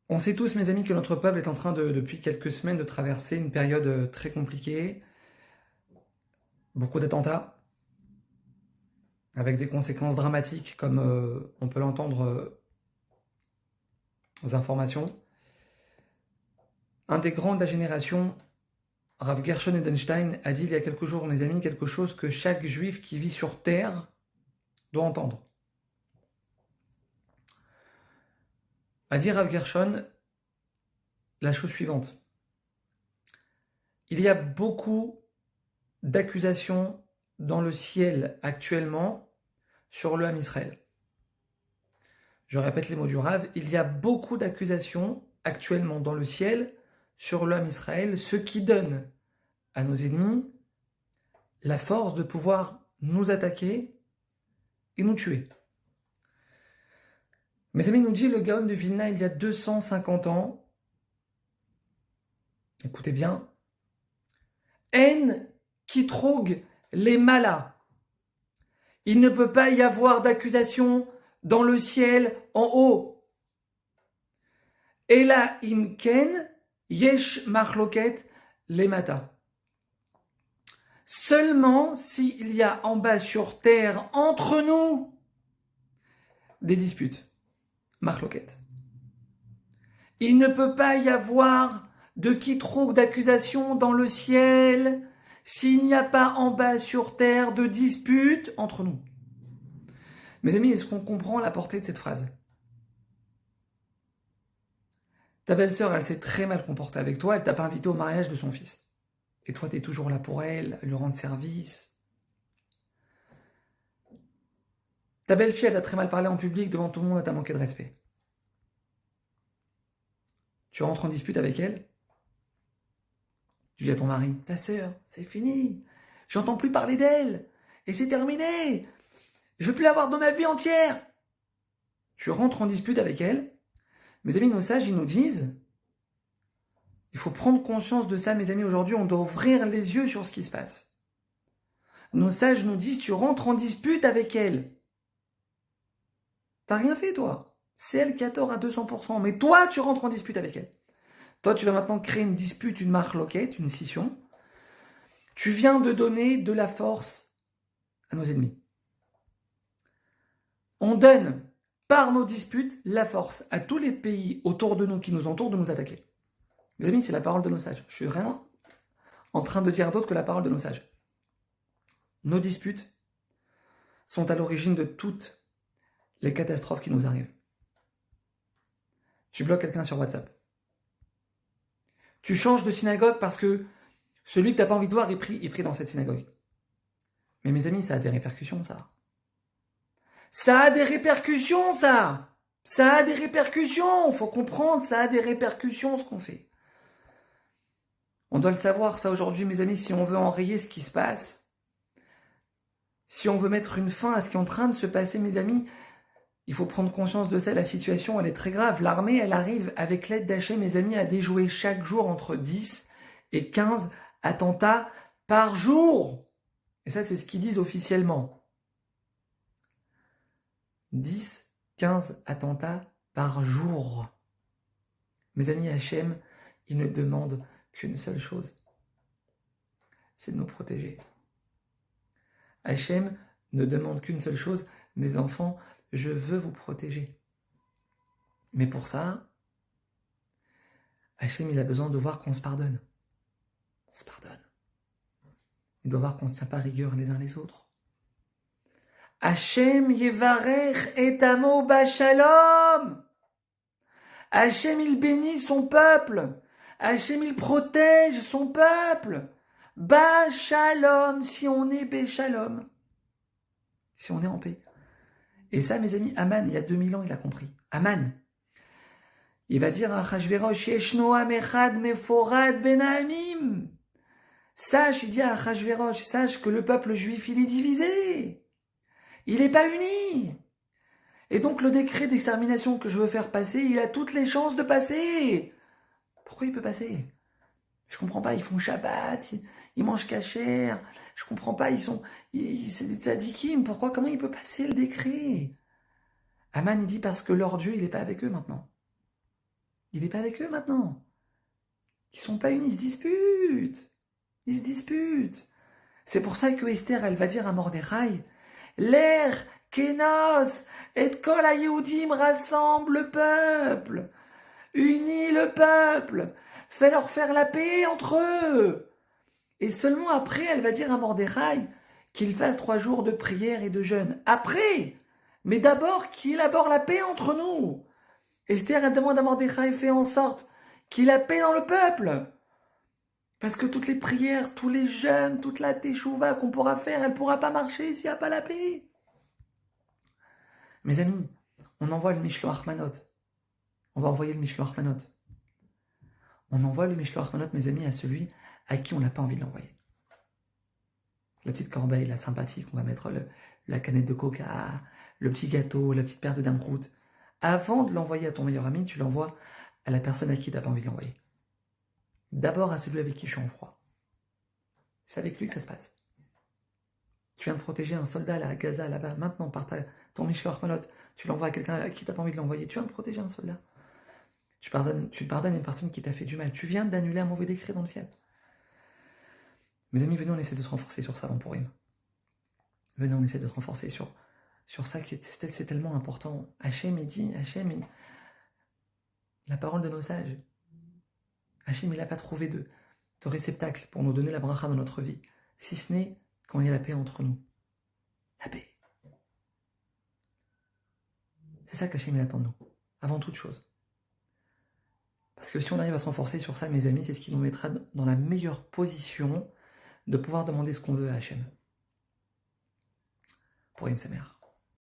On sait tous, mes amis, que notre peuple est en train depuis quelques semaines, de traverser une période très compliquée, beaucoup d'attentats, avec des conséquences dramatiques, comme on peut l'entendre aux informations. Un des grands de la génération, Rav Gershon Edelstein, a dit il y a quelques jours, mes amis, quelque chose que chaque juif qui vit sur terre doit entendre. A dit Rav Gershon la chose suivante. Il y a beaucoup d'accusations dans le ciel actuellement sur le Ham Israël. Je répète les mots du Rav, il y a beaucoup d'accusations actuellement dans le ciel sur le Ham Israël, ce qui donne à nos ennemis la force de pouvoir nous attaquer et nous tuer. Mes amis, nous dit le Gaon de Vilna il y a 250 ans, écoutez bien, En kitrog les malas. Il ne peut pas y avoir d'accusation dans le ciel en haut. Ela imken yesh machloket lemata. Seulement s'il y a en bas sur terre, entre nous, des disputes. Machloket. Il ne peut pas y avoir de kitrouk d'accusation dans le ciel s'il n'y a pas en bas sur terre de disputes entre nous. Mes amis, est-ce qu'on comprend la portée de cette phrase? Ta belle-sœur, elle s'est très mal comportée avec toi, elle t'a pas invité au mariage de son fils. Et toi, t'es toujours là pour elle, à lui rendre service. Ta belle-fille, elle t'a très mal parlé en public devant tout le monde, elle t'a manqué de respect. Tu rentres en dispute avec elle. Tu dis à ton mari, ta sœur, c'est fini. J'entends plus parler d'elle. Et c'est terminé. Je veux plus la voir dans ma vie entière. Tu rentres en dispute avec elle. Mes amis, nos sages, ils nous disent, il faut prendre conscience de ça, mes amis. Aujourd'hui, on doit ouvrir les yeux sur ce qui se passe. Nos sages nous disent, tu rentres en dispute avec elle. T'as rien fait, toi. C'est elle qui a tort à 200%. Mais toi, tu rentres en dispute avec elle. Toi, tu vas maintenant créer une dispute, une marloquette, une scission. Tu viens de donner de la force à nos ennemis. On donne, par nos disputes, la force à tous les pays autour de nous qui nous entourent de nous attaquer. Mes amis, c'est la parole de nos sages. Je suis rien en train de dire d'autre que la parole de nos sages. Nos disputes sont à l'origine de toutes les catastrophes qui nous arrivent. Tu bloques quelqu'un sur WhatsApp. Tu changes de synagogue parce que celui que tu n'as pas envie de voir est pris dans cette synagogue. Mais mes amis, ça a des répercussions, ça. Ça a des répercussions, ça. Ça a des répercussions. Faut comprendre, ça a des répercussions, ce qu'on fait. On doit le savoir, ça, aujourd'hui, mes amis, si on veut enrayer ce qui se passe, si on veut mettre une fin à ce qui est en train de se passer, mes amis, il faut prendre conscience de ça. La situation, elle est très grave. L'armée, elle arrive, avec l'aide d'Hachem, mes amis, à déjouer chaque jour entre 10 et 15 attentats par jour. Et ça, c'est ce qu'ils disent officiellement. 10, 15 attentats par jour. Mes amis, Hachem, il ne demande qu'une seule chose. C'est de nous protéger. Hachem ne demande qu'une seule chose. Mes enfants, je veux vous protéger. Mais pour ça, Hachem, il a besoin de voir qu'on se pardonne. On se pardonne. Il doit voir qu'on ne se tient pas rigueur les uns les autres. Hachem yevarech et amo bashalom. Hachem, il bénit son peuple. Hachem, il protège son peuple. Bashalom, si on est Béchalom. Si on est en paix. Et ça, mes amis, Aman, il y a 2000 ans, il a compris. Aman. Il va dire à Achashverosh, Yeshno am echad meforad ben ha'amim. Sache, il dit à Achashverosh, sache que le peuple juif, il est divisé. Il n'est pas uni. Et donc, le décret d'extermination que je veux faire passer, il a toutes les chances de passer. Pourquoi il peut passer? Je comprends pas, ils font Shabbat, ils mangent kasher. Je comprends pas, c'est des tzadikim. Pourquoi, comment il peut passer le décret? Aman, il dit parce que leur Dieu, il n'est pas avec eux maintenant. Il n'est pas avec eux maintenant. Ils sont pas unis, ils se disputent. Ils se disputent. C'est pour ça que Esther, elle va dire à Mordechai, l'air, Kenos, et Kol HaYehudim rassemble le peuple, unis le peuple, fais-leur faire la paix entre eux. Et seulement après, elle va dire à Mordechai qu'il fasse 3 jours de prière et de jeûne. Après, mais d'abord qu'il élabore la paix entre nous. Esther, elle demande à Mordechai, fais en sorte qu'il y ait la paix dans le peuple. Parce que toutes les prières, tous les jeûnes, toute la teshuva qu'on pourra faire, elle ne pourra pas marcher s'il n'y a pas la paix. Mes amis, on envoie le Mishloach Manot. On va envoyer le Mishloach Manot. On envoie le Mishloach Manot, mes amis, à celui à qui on n'a pas envie de l'envoyer. La petite corbeille, la sympathique, on va mettre la canette de coca, le petit gâteau, la petite paire de damroute. Avant de l'envoyer à ton meilleur ami, tu l'envoies à la personne à qui tu n'as pas envie de l'envoyer. D'abord à celui avec qui je suis en froid. C'est avec lui que ça se passe. Tu viens de protéger un soldat là, à Gaza, là-bas, maintenant, par ton Mishloach Manot, tu l'envoies à quelqu'un à qui tu n'as pas envie de l'envoyer. Tu viens de protéger un soldat. Tu pardonnes une personne qui t'a fait du mal. Tu viens d'annuler un mauvais décret dans le ciel. Mes amis, venez, on essaie de se renforcer sur ça, pour Purim. Venez, on essaie de se renforcer sur ça, c'est tellement important. Hachem, il dit, la parole de nos sages. Hachem, il n'a pas trouvé de réceptacle pour nous donner la bracha dans notre vie, si ce n'est quand il y a la paix entre nous. La paix. C'est ça qu'Hachem, il attend de nous, avant toute chose. Parce que si on arrive à se renforcer sur ça, mes amis, c'est ce qui nous mettra dans la meilleure position de pouvoir demander ce qu'on veut à Hachem. Pour sa mère.